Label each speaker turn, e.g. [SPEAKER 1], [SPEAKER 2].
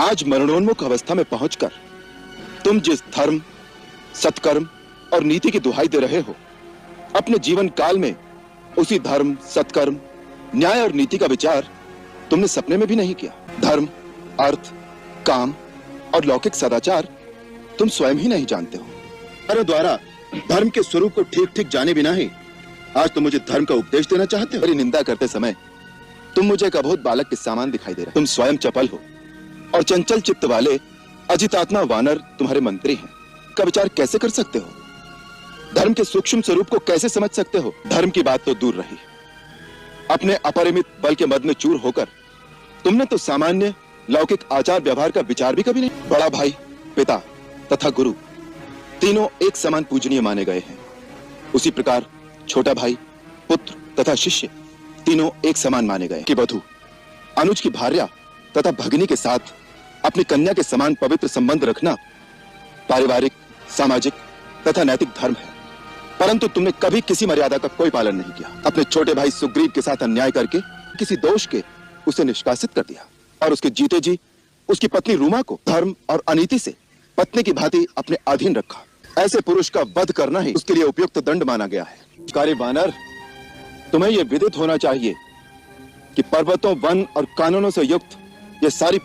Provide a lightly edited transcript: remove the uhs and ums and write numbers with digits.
[SPEAKER 1] आज मरणोन्मुख अवस्था में पहुंचकर तुम जिस धर्म, सत्कर्म और नीति की दुहाई दे रहे हो, अपने जीवन काल में उसी धर्म, सत्कर्म, न्याय और नीति का विचार तुमने सपने में भी नहीं किया। धर्म, अर्थ, काम और लौकिक सदाचार तुम स्वयं ही नहीं जानते हो। मेरे द्वारा धर्म के स्वरूप को ठीक ठीक जाने बिना ही आज तुम मुझे धर्म का उपदेश देना चाहते हो। मेरी निंदा करते समय तुम मुझे एक अबोध बालक के समान दिखाई दे रहे हो। तुम स्वयं चपल हो और चंचल चित्त वाले अजितात्मा वानर तुम्हारे मंत्री हैं। का विचार कैसे कर सकते हो? धर्म के सूक्ष्म स्वरूप को कैसे समझ सकते हो? धर्म की बात तो दूर रही, अपने अपरिमित बल के मद में चूर होकर तुमने तो सामान्य लौकिक आचार व्यवहार का विचार भी कभी नहीं। बड़ा भाई, पिता तथा गुरु तीनों एक समान पूजनीय माने गए हैं। उसी प्रकार छोटा भाई, पुत्र तथा शिष्य तीनों एक समान माने गए कि वधू अनुज की भार्या तथा भगिनी के साथ अपनी कन्या के समान पवित्र संबंध रखना पारिवारिक, सामाजिक तथा नैतिक धर्म है। परंतु तुमने कभी किसी मर्यादा का कोई पालन नहीं किया। अपने छोटे भाई सुग्रीव के साथ अन्याय करके किसी दोष के उसे निष्कासित कर दिया और उसके जीते जी उसकी पत्नी रूमा को धर्म और अनीति से पत्नी की भांति अपने अधीन रखा। ऐसे पुरुष का वध करना ही उसके लिए उपयुक्त दंड माना गया है। कार्य वानर, तुम्हें यह विदित होना चाहिए कि पर्वतों, वन और कानूनों से युक्त ये सारी